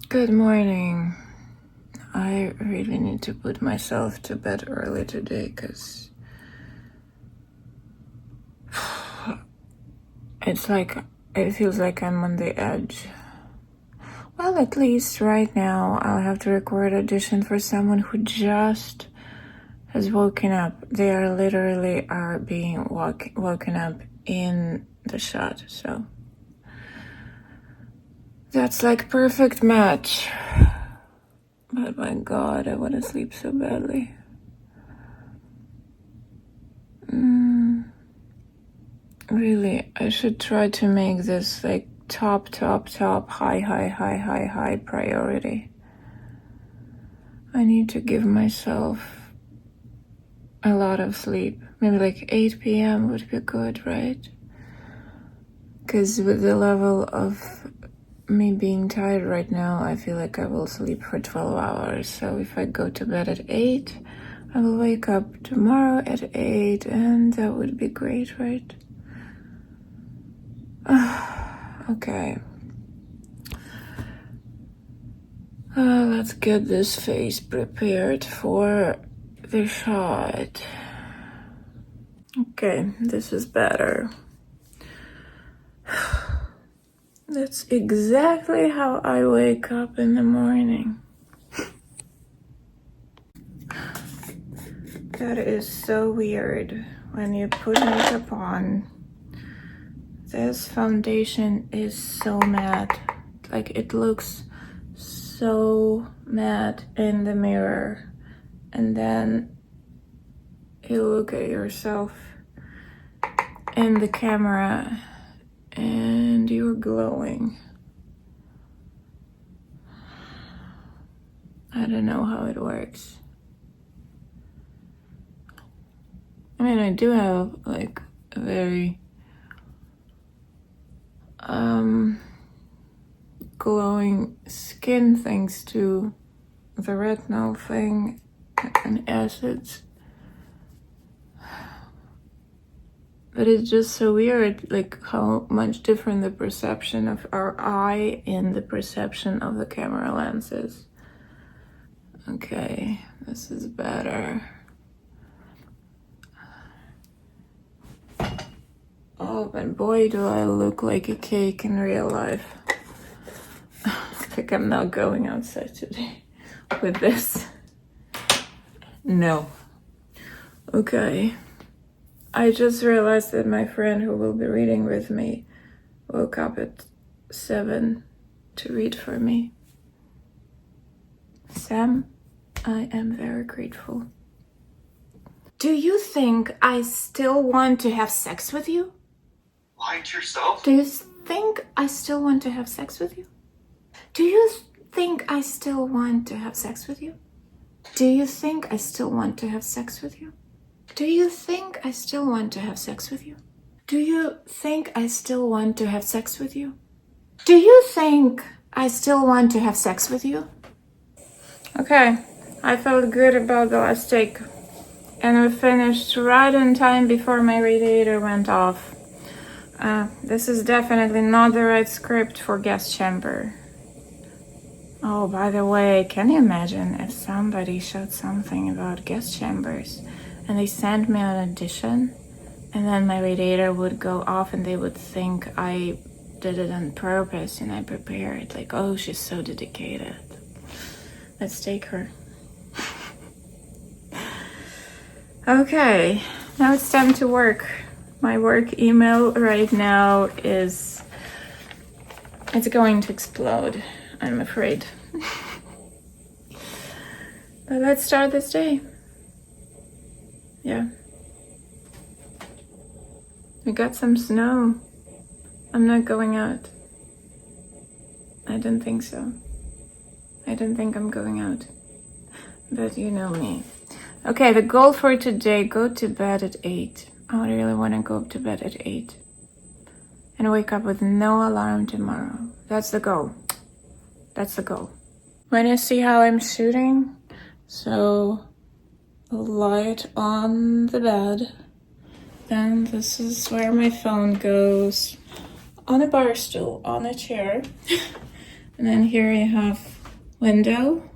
Good morning. I really need to put myself to bed early today because it feels like I'm on the edge. Well, at least right now I'll have to record audition for someone who just has woken up. They are literally being woken up in the shot, so that's like perfect match. But my God, I want to sleep so badly. Really, I should try to make this like top, high priority. I need to give myself a lot of sleep. Maybe like 8 p.m. would be good, right? Because with the level of me being tired right now, I feel like I will sleep for 12 hours. So if I go to bed at 8, I will wake up tomorrow at 8, and that would be great, right? Okay. Let's get this face prepared for the shot. Okay, this is better. That's exactly how I wake up in the morning. That is so weird when you put makeup on. This foundation is so matte. Like, it looks so matte in the mirror. And then you look at yourself in the camera and you're glowing. I don't know how it works. I mean, I do have like a very glowing skin thanks to the retinol thing and acids. But it's just so weird, like how much different the perception of our eye and the perception of the camera lens is. Okay, this is better. Oh, but boy, do I look like a cake in real life. I think I'm not going outside today with this. No. Okay. I just realized that my friend who will be reading with me woke up at 7 to read for me. Sam, I am very grateful. Do you think I still want to have sex with you? Lying to yourself? Do you think I still want to have sex with you? Do you think I still want to have sex with you? Do you think I still want to have sex with you? Do you think I still want to have sex with you? Do you think I still want to have sex with you? Do you think I still want to have sex with you? Okay, I felt good about the last take. And we finished right in time before my radiator went off. This is definitely not the right script for guest chamber. Oh, by the way, can you imagine if somebody showed something about guest chambers and they sent me an audition and then my radiator would go off and they would think I did it on purpose and I prepared. Like, oh, she's so dedicated. Let's take her. Okay, now it's time to work. My work email right now it's going to explode, I'm afraid. But let's start this day. Yeah. We got some snow. I'm not going out. I don't think so. I don't think I'm going out. But you know me. Okay, the goal for today, go to bed at 8. I really want to go to bed at 8. And wake up with no alarm tomorrow. That's the goal. That's the goal. When you see how I'm shooting, so light on the bed. Then this is where my phone goes. On a bar stool, on a chair. And then here you have window,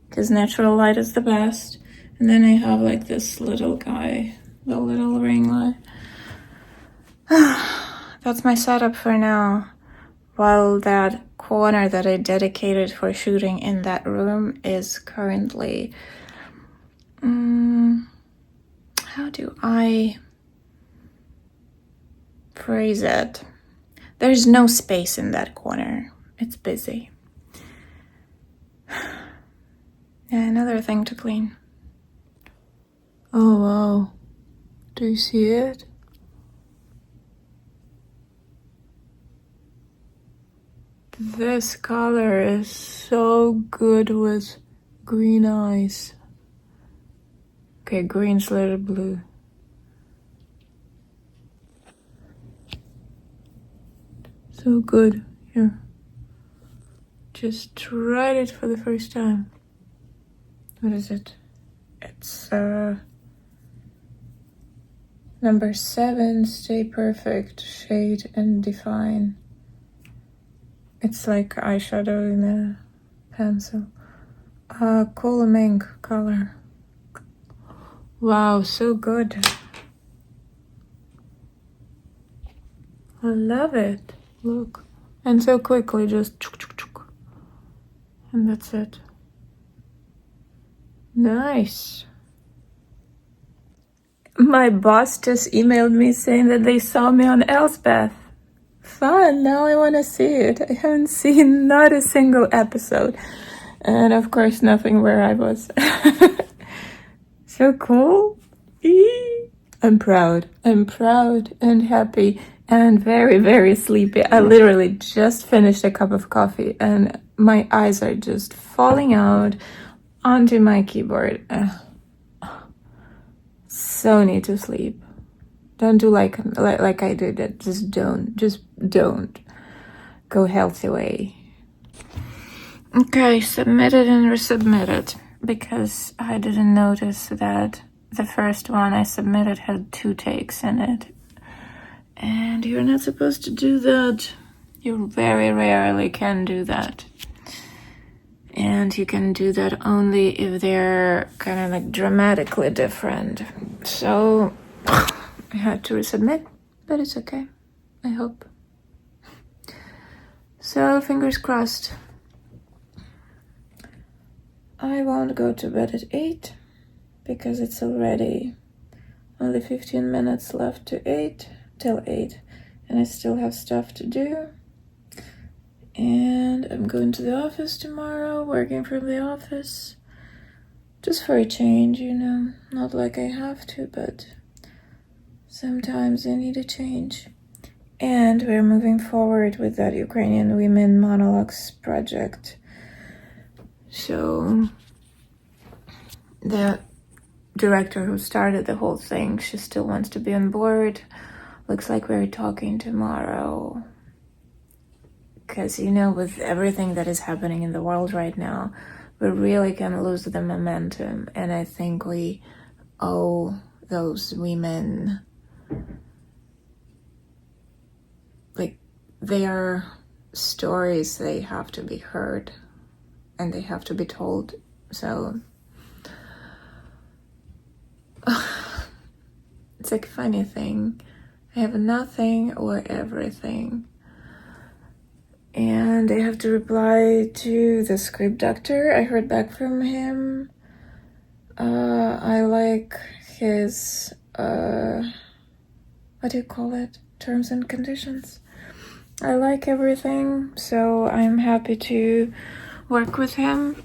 because natural light is the best. And then I have like this little guy, the little ring light. That's my setup for now. While that corner that I dedicated for shooting in that room is currently... how do I phrase it? There's no space in that corner. It's busy. Yeah, another thing to clean. Oh wow. Do you see it? This color is so good with green eyes. Okay, green's a little blue. So good. Here. Just tried it for the first time. What is it? It's number 7, Stay Perfect, Shade and Define. It's like eyeshadow in a pencil. Cool mink color. Wow, so good. I love it. Look. And so quickly, just chuk chuk chuk. And that's it. Nice. My boss just emailed me saying that they saw me on Elsbeth. Fun, now I want to see it. I haven't seen not a single episode. And of course, nothing where I was. So cool. I'm proud. I'm proud and happy and very, very sleepy. I literally just finished a cup of coffee and my eyes are just falling out onto my keyboard. So need to sleep. Don't do like I did it. Just don't. Go healthy way. Okay, submitted and resubmitted, because I didn't notice that the first one I submitted had 2 takes in it. And you're not supposed to do that. You very rarely can do that. And you can do that only if they're kind of like dramatically different. So I had to resubmit, but it's okay. I hope. So fingers crossed. I won't go to bed at 8 because it's already only 15 minutes left till 8 and I still have stuff to do. And I'm going to the office tomorrow, working from the office. Just for a change, you know. Not like I have to, but sometimes I need a change. And we're moving forward with that Ukrainian Women Monologues project. So the director who started the whole thing, she still wants to be on board. Looks like we're talking tomorrow. Because, you know, with everything that is happening in the world right now, we really can lose the momentum. And I think we owe those women, like, their stories, they have to be heard. And they have to be told. So it's like a funny thing. I have nothing or everything. And I have to reply to the script doctor. I heard back from him. I like his, what do you call it? Terms and conditions. I like everything, so I'm happy to work with him.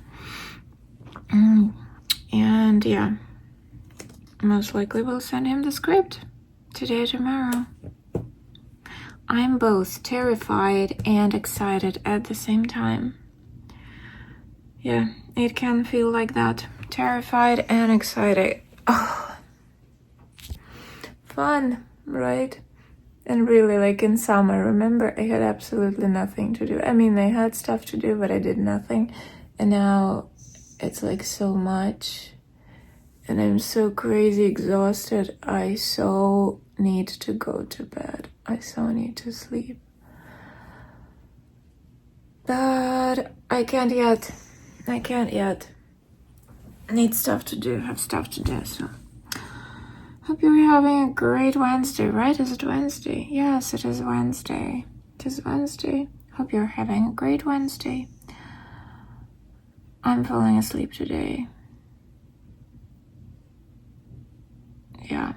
And yeah, most likely we'll send him the script today or tomorrow. I'm both terrified and excited at the same time. Yeah, it can feel like that. Terrified and excited. Oh. Fun, right? And really, like in summer, remember, I had absolutely nothing to do. I mean, I had stuff to do, but I did nothing. And now it's like so much. And I'm so crazy exhausted. I so need to go to bed. I so need to sleep. But I can't yet. I can't yet. I need stuff to do, have stuff to do, so. Hope you're having a great Wednesday, right? Is it Wednesday? Yes, it is Wednesday. It is Wednesday. Hope you're having a great Wednesday. I'm falling asleep today. Yeah.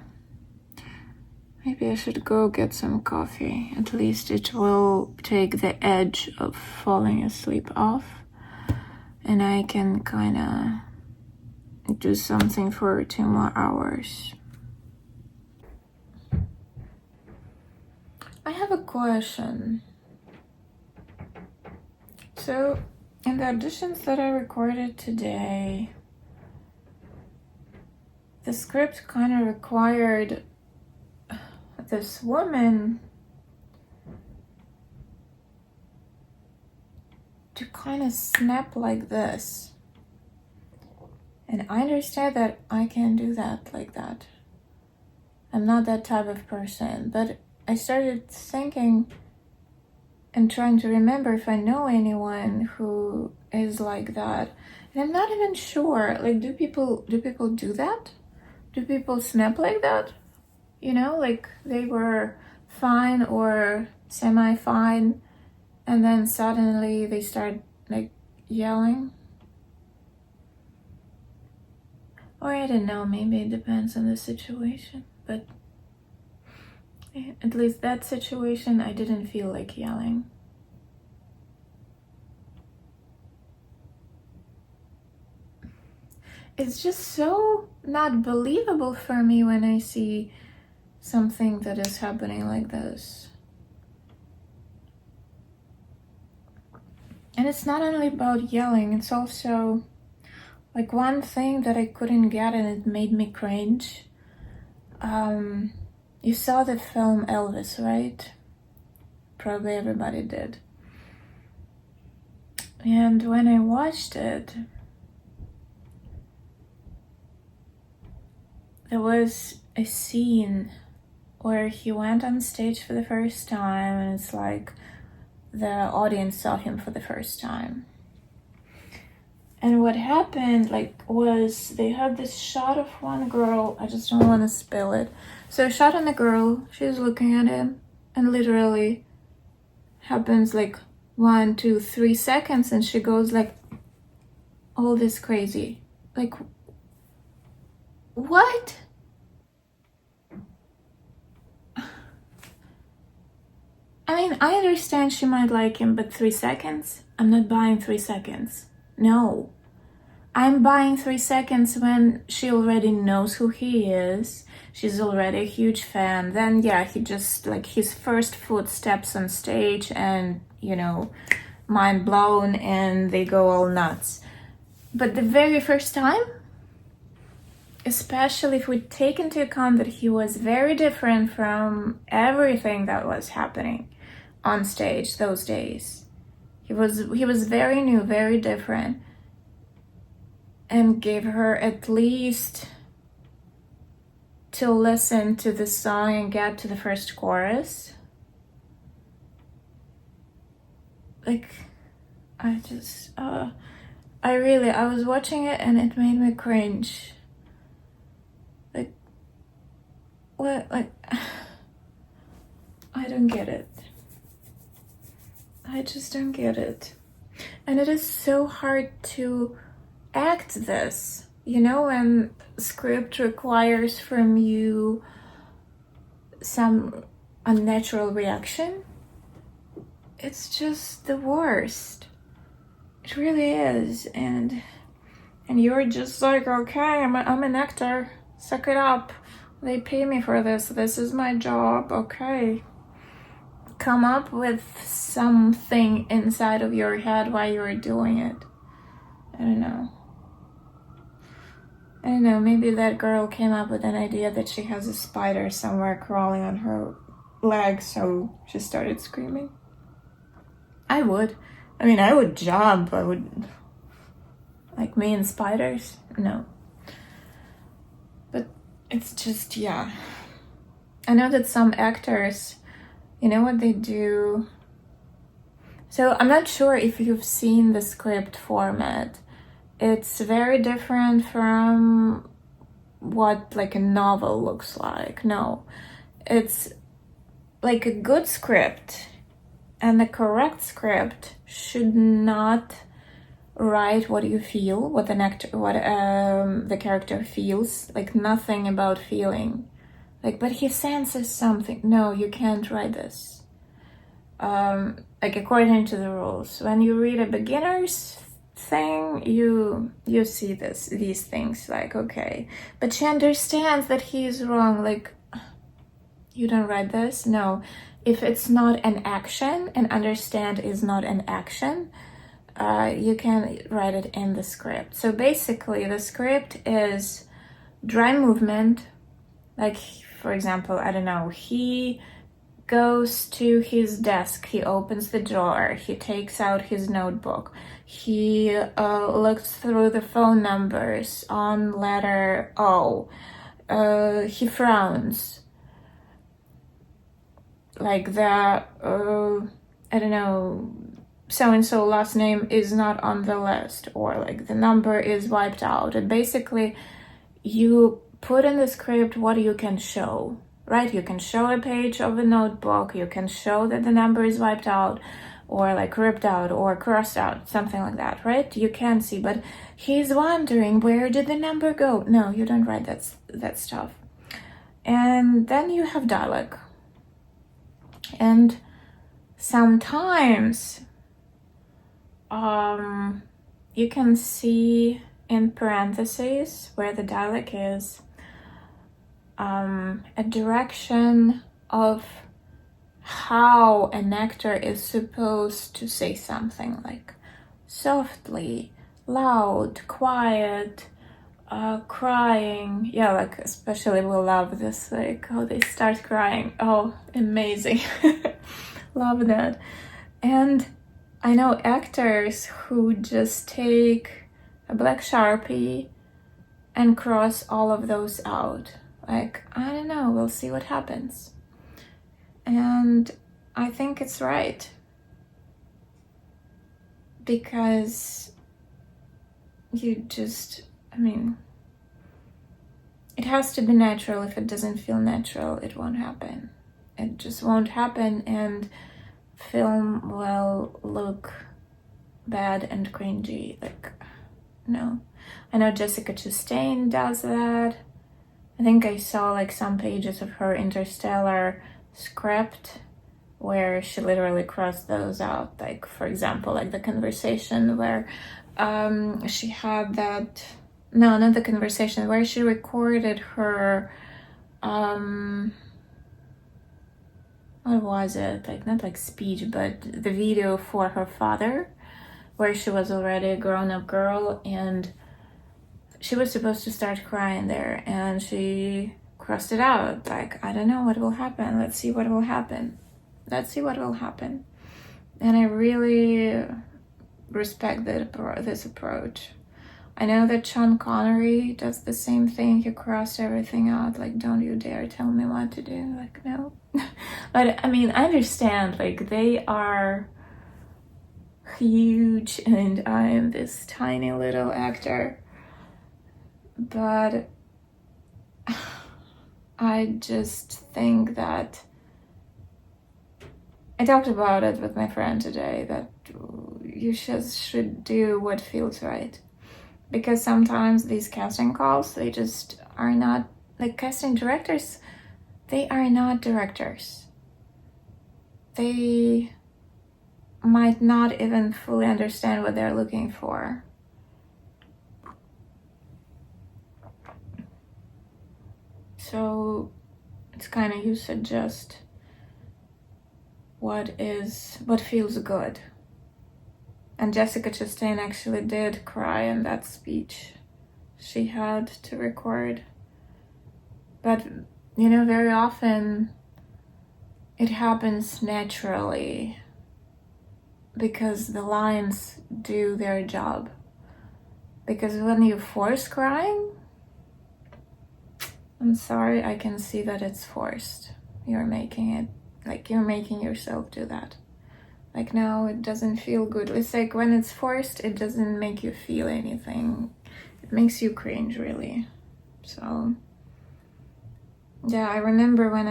Maybe I should go get some coffee. At least it will take the edge of falling asleep off. And I can kind of do something for 2 more hours. I have a question. So, in the auditions that I recorded today, the script kind of required this woman to kind of snap like this. And I understand that I can't do that like that. I'm not that type of person. But I started thinking and trying to remember if I know anyone who is like that. And I'm not even sure. Like, do people do that? Do people snap like that? You know, like they were fine or semi-fine, and then suddenly they start like yelling. Or I don't know, maybe it depends on the situation, but at least that situation I didn't feel like yelling. It's just so not believable for me when I see something that is happening like this. And it's not only about yelling, it's also like one thing that I couldn't get and it made me cringe. You saw the film Elvis, right? Probably everybody did. And when I watched it, there was a scene where he went on stage for the first time, and it's like the audience saw him for the first time. And what happened, like, was they had this shot of one girl. I just don't want to spill it. So a shot on the girl, she's looking at him, and literally happens like 1, 2, 3 seconds, and she goes like all this crazy. Like, what? I mean, I understand she might like him, but 3 seconds? I'm not buying 3 seconds. No. I'm buying 3 seconds when she already knows who he is. She's already a huge fan. Then, yeah, he just, like, his first footsteps on stage and, you know, mind blown, and they go all nuts. But the very first time, especially if we take into account that he was very different from everything that was happening on stage those days. He was very new, very different, and gave her at least to listen to the song and get to the first chorus. Like, I was watching it and it made me cringe. Like, what, like, I don't get it. I just don't get it. And it is so hard to act this, you know, when script requires from you some unnatural reaction. It's just the worst. It really is. And you're just like, okay, I'm an actor. Suck it up. They pay me for this. This is my job. Okay. Come up with something inside of your head while you're doing it. I don't know. Maybe that girl came up with an idea that she has a spider somewhere crawling on her leg, so she started screaming. I would jump. I would, like, me and spiders? No. But it's just, yeah. I know that some actors, you know what they do? So I'm not sure if you've seen the script format. It's very different from what like a novel looks like. No, it's like a good script, and the correct script should not write what you feel, what the character feels, like nothing about feeling. Like, but he senses something. No, you can't write this. Like according to the rules, when you read a beginner's thing, you see these things, like, okay, but she understands that he's wrong. Like, you don't write this. No, if it's not an action, and understand is not an action, you can write it in the script. So basically the script is dry movement. Like, for example, I don't know, he goes to his desk, he opens the drawer, he takes out his notebook, he looks through the phone numbers on letter O, he frowns, like the I don't know, so-and-so last name is not on the list, or like the number is wiped out. And basically you put in the script what you can show, right? You can show a page of a notebook, you can show that the number is wiped out, or like ripped out or crossed out, something like that, right? You can see, but he's wondering, where did the number go? No, you don't write that stuff. And then you have dialogue. And sometimes you can see in parentheses where the dialogue is a direction of how an actor is supposed to say something, like softly, loud, quiet, crying. Yeah, like especially we love this, like how they start crying. Oh, amazing. Love that. And I know actors who just take a black Sharpie and cross all of those out. Like, I don't know, we'll see what happens. And I think it's right. Because you just, I mean, it has to be natural. If it doesn't feel natural, it won't happen. It just won't happen, and film will look bad and cringy. Like, no. I know Jessica Chastain does that. I think I saw like some pages of her Interstellar script where she literally crossed those out. Like, for example, like the conversation where she had that, no, not the conversation, where she recorded her what was it, like not like speech, but the video for her father, where she was already a grown-up girl and she was supposed to start crying there, and she crossed it out. Like, I don't know what will happen. Let's see what will happen. Let's see what will happen. And I really respect this approach. I know that Sean Connery does the same thing. He crossed everything out. Like, don't you dare tell me what to do. Like, no. But I mean, I understand. Like, they are huge and I am this tiny little actor. But I just think that I talked about it with my friend today, that you just should do what feels right. Because sometimes these casting calls, they just are not, like casting directors, they are not directors. They might not even fully understand what they're looking for. So it's kind of, you suggest what feels good. And Jessica Chastain actually did cry in that speech she had to record. But, you know, very often it happens naturally because the lines do their job. Because when you force crying, I'm sorry, I can see that it's forced. You're making it, like you're making yourself do that. Like now it doesn't feel good. It's like when it's forced, it doesn't make you feel anything. It makes you cringe, really. So yeah, I remember when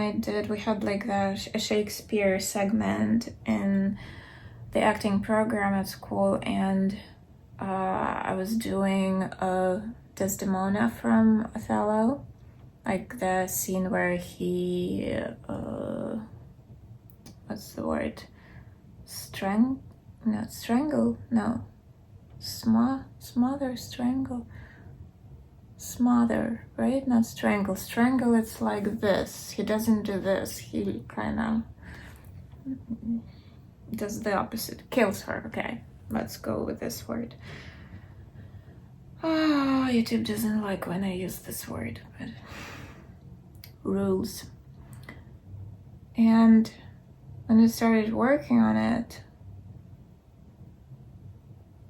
we had like a Shakespeare segment in the acting program at school, and I was doing a Desdemona from Othello, like the scene where he, what's the word? Strangle? No. Smother, strangle. Smother, right? Not strangle. Strangle, it's like this. He doesn't do this. He kind of does the opposite. Kills her. Okay, let's go with this word. Oh, YouTube doesn't like when I use this word, but rules. And when I started working on it,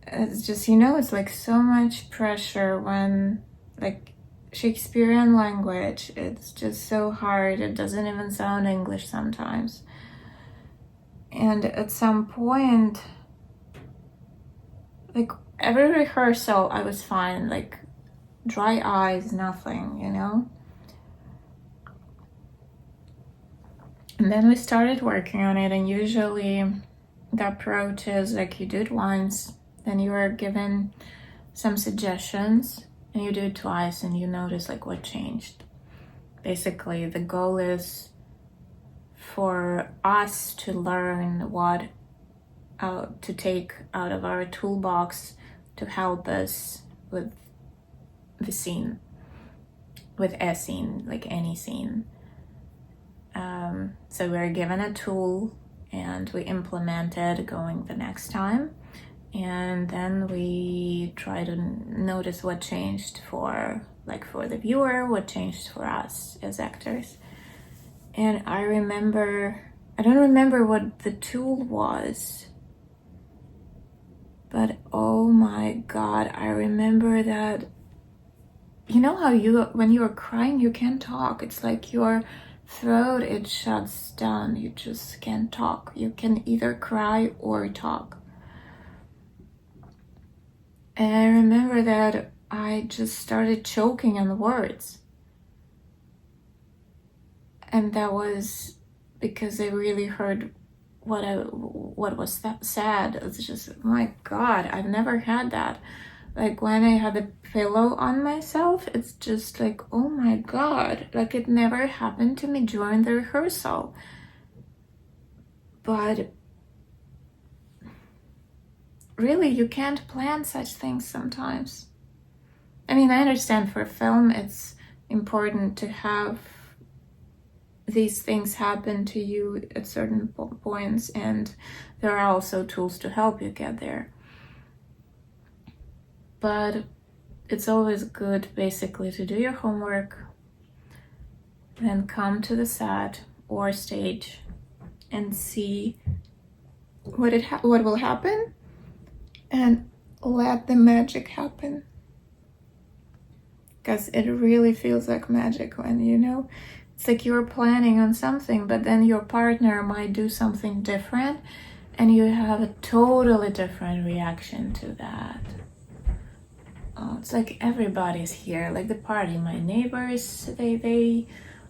it's just, it's like so much pressure when, like, Shakespearean language, it's just so hard. It doesn't even sound English sometimes. And at some point, like, every rehearsal, I was fine. Like, dry eyes, nothing, And then we started working on it, and usually the approach is like you do it once, then you are given some suggestions, and you do it twice, and you notice like what changed. Basically, the goal is for us to learn what to take out of our toolbox to help us with the scene, with a scene, like any scene. So we're given a tool and we implement it going the next time, and then we try to notice what changed for the viewer, what changed for us as actors. And I don't remember what the tool was, but oh my god, I remember that, how when you're crying, you can't talk. It's like your throat, it shuts down. You just can't talk. You can either cry or talk. And I remember that I just started choking on the words. And that was because I really heard what was said. It's just, oh my god, I've never had that. Like when I had a pillow on myself, it's just like, oh my god, like it never happened to me during the rehearsal. But really, you can't plan such things sometimes. I mean, I understand for film, it's important to have these things happen to you at certain points, and there are also tools to help you get there. But it's always good, basically, to do your homework, then come to the set or stage and see what will happen, and let the magic happen. Because it really feels like magic when, it's like you're planning on something, but then your partner might do something different, and you have a totally different reaction to that. Oh, it's like everybody's here, like the party. My neighbors, they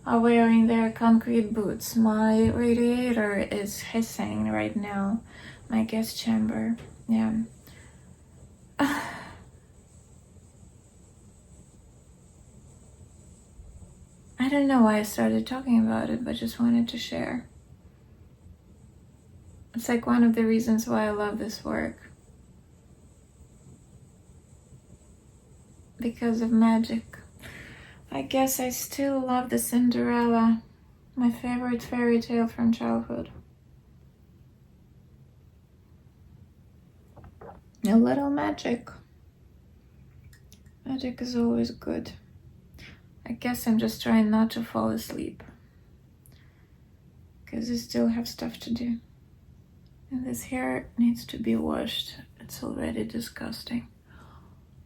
are wearing their concrete boots. My radiator is hissing right now. My guest chamber, yeah. I don't know why I started talking about it, but just wanted to share. It's like one of the reasons why I love this work. Because of magic. I guess I still love the Cinderella, my favorite fairy tale from childhood. A little magic. Magic is always good. I guess I'm just trying not to fall asleep, because I still have stuff to do. And this hair needs to be washed. It's already disgusting.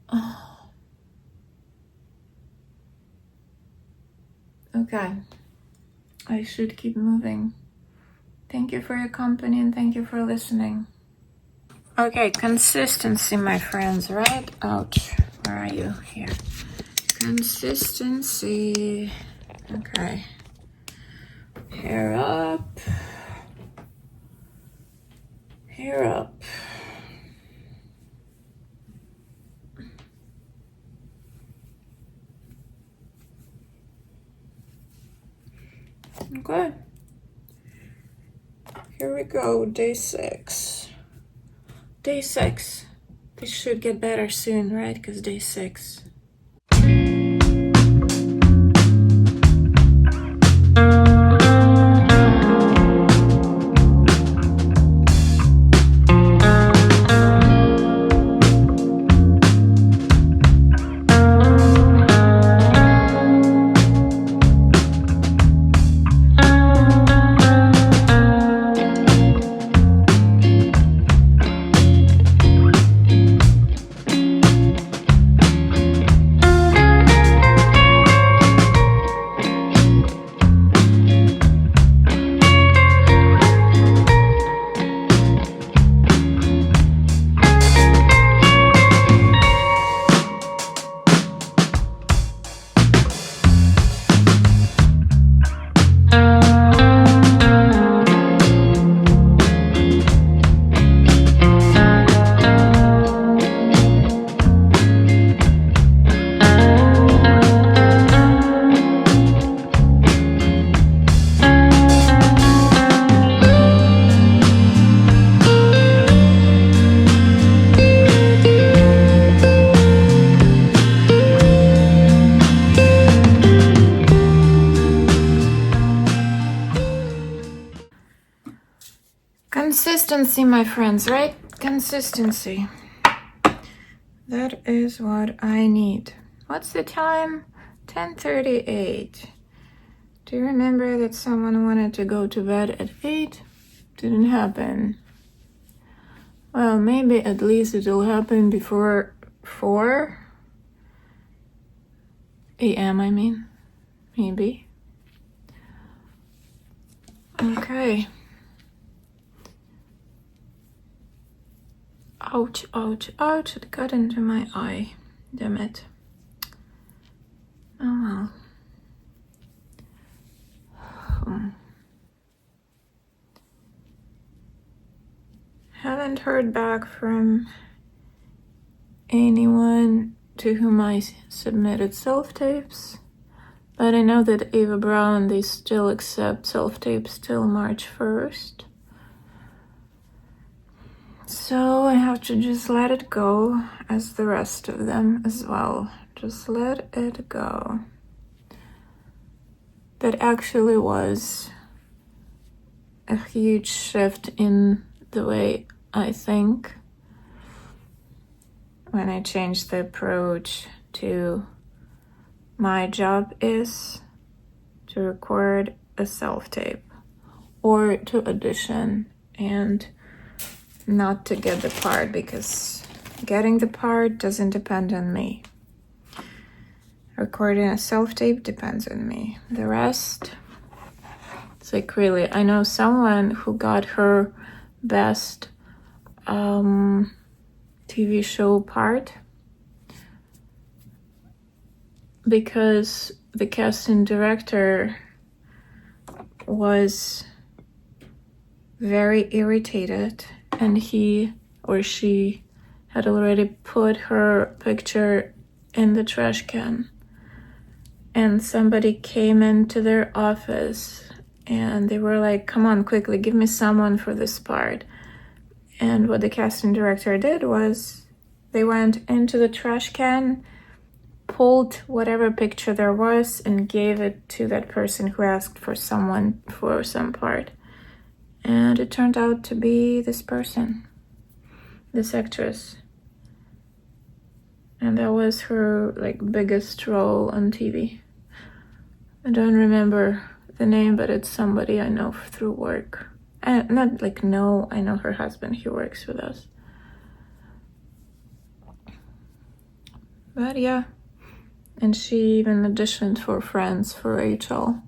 Oh. Okay, I should keep moving. Thank you for your company and thank you for listening. Okay, consistency, my friends, right? Ouch. Where are you? Here. Consistency. Okay. Hair up. Hair up. Okay. Here we go. Day 6. Day 6. This should get better soon, right? Because day 6. Consistency, my friends, right? Consistency. That is what I need. What's the time? 10:38. Do you remember that someone wanted to go to bed at 8? Didn't happen. Well, maybe at least it'll happen before 4 a.m. I mean. Maybe. Okay. Ouch, ouch, ouch, it got into my eye. Damn it. Oh well. Haven't heard back from anyone to whom I submitted self-tapes, but I know that Ava Brown, they still accept self-tapes till March 1st. So I have to just let it go, as the rest of them as well. Just let it go. That actually was a huge shift in the way I think when I changed the approach to my job is to record a self-tape or to audition and not to get the part, because getting the part doesn't depend on me. Recording a self-tape depends on me. The rest, it's like really, I know someone who got her best TV show part because the casting director was very irritated and he or she had already put her picture in the trash can, and somebody came into their office and they were like, come on, quickly, give me someone for this part. And what the casting director did was they went into the trash can, pulled whatever picture there was and gave it to that person who asked for someone for some part. And it turned out to be this person, this actress. And that was her biggest role on TV. I don't remember the name, but it's somebody I know through work. I know her husband, he works with us. But yeah, and she even auditioned for Friends for Rachel,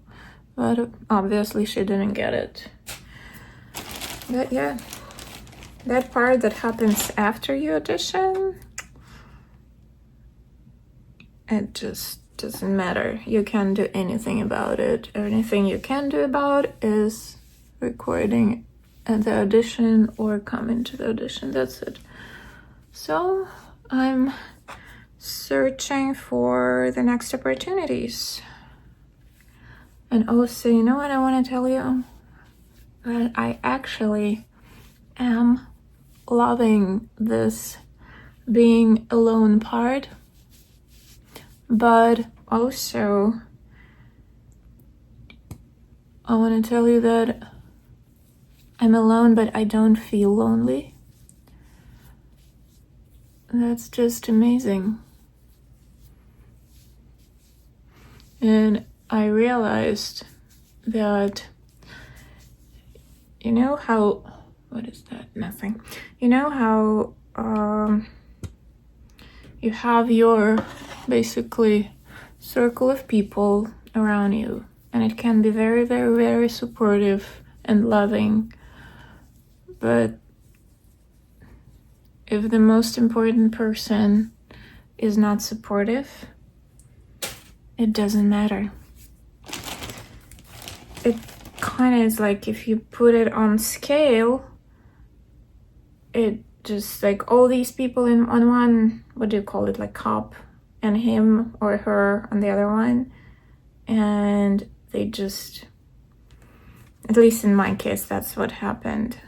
but obviously she didn't get it. But yeah, that part that happens after you audition, it just doesn't matter. You can't do anything about it. Anything you can do about is recording at the audition or coming to the audition. That's it. So I'm searching for the next opportunities. And also, you know what I want to tell you? That I actually am loving this being alone part, but also I want to tell you that I'm alone, but I don't feel lonely. That's just amazing. And I realized that, you know how, what is that? Nothing. You know how you have your basically circle of people around you, and it can be very, very, very supportive and loving. But if the most important person is not supportive, it doesn't matter. It kind of is like if you put it on scale, it just like all these people on one, what do you call it, like cup, and him or her on the other one, and they just, at least in my case, that's what happened.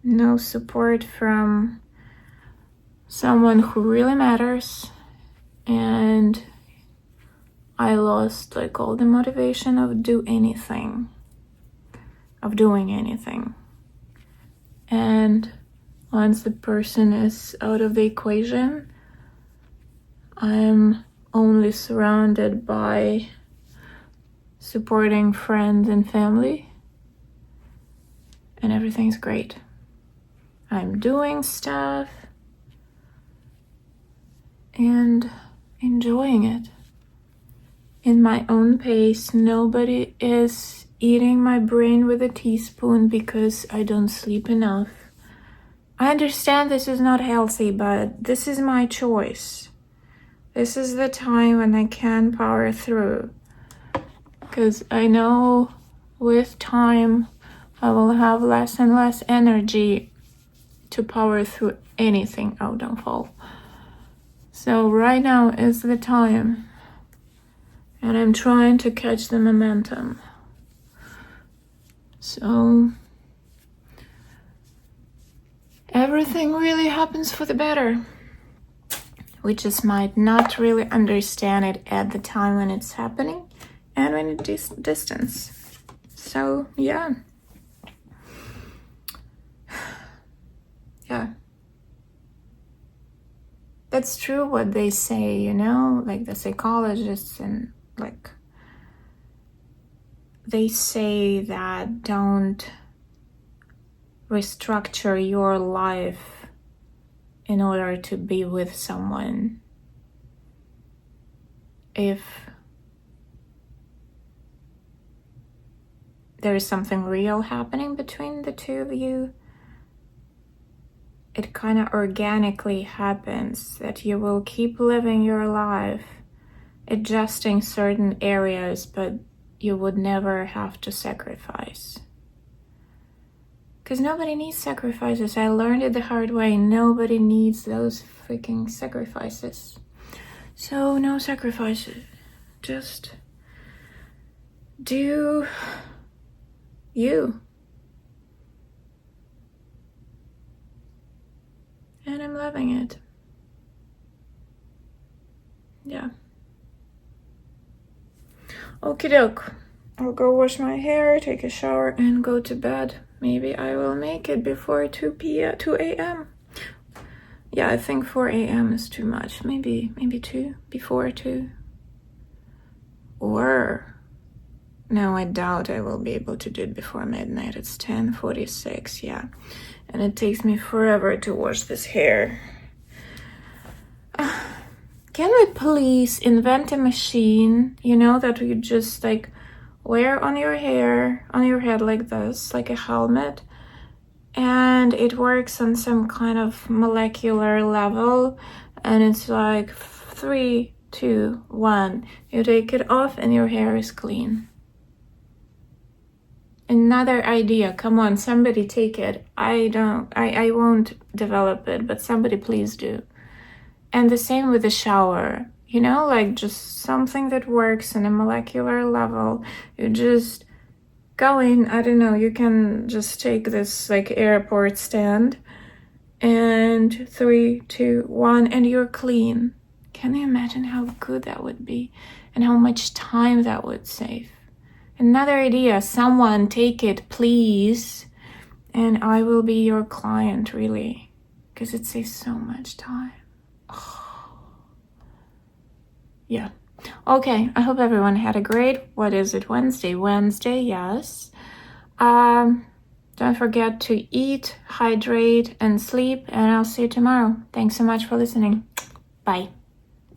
No support from someone who really matters, and I lost like all the motivation of doing anything. And once the person is out of the equation, I'm only surrounded by supporting friends and family, and everything's great. I'm doing stuff and enjoying it in my own pace. Nobody is eating my brain with a teaspoon because I don't sleep enough. I understand this is not healthy, but this is my choice. This is the time when I can power through, because I know with time I will have less and less energy to power through anything. Oh, don't fall. So right now is the time, and I'm trying to catch the momentum. So everything really happens for the better. We just might not really understand it at the time when it's happening and when it's distance. So yeah. That's true what they say, you know, like the psychologists, and like they say that don't restructure your life in order to be with someone. If there is something real happening between the two of you, it kind of organically happens that you will keep living your life, adjusting certain areas, but you would never have to sacrifice. Because nobody needs sacrifices. I learned it the hard way. Nobody needs those freaking sacrifices. So no sacrifices. Just do you. And I'm loving it. Yeah. Okie doke. I'll go wash my hair, take a shower, and go to bed. Maybe I will make it before 2 a.m. Yeah, I think 4 a.m. is too much. Maybe 2, before 2. Or, no, I doubt I will be able to do it before midnight. It's 10:46, yeah. And it takes me forever to wash this hair. Can we please invent a machine, you know, that you just like wear on your hair, on your head like this, like a helmet. And it works on some kind of molecular level. And it's like 3, 2, 1. You take it off and your hair is clean. Another idea. Come on, somebody take it. I won't develop it, but somebody please do. And the same with the shower. You know, like just something that works on a molecular level. You just go in, I don't know, you can just take this like airport stand and 3, 2, 1, and you're clean. Can you imagine how good that would be and how much time that would save? Another idea, someone take it, please, and I will be your client, really, because it saves so much time. Oh. Yeah. Okay, I hope everyone had a great, what is it, Wednesday, yes. Don't forget to eat, hydrate, and sleep, and I'll see you tomorrow. Thanks so much for listening. Bye.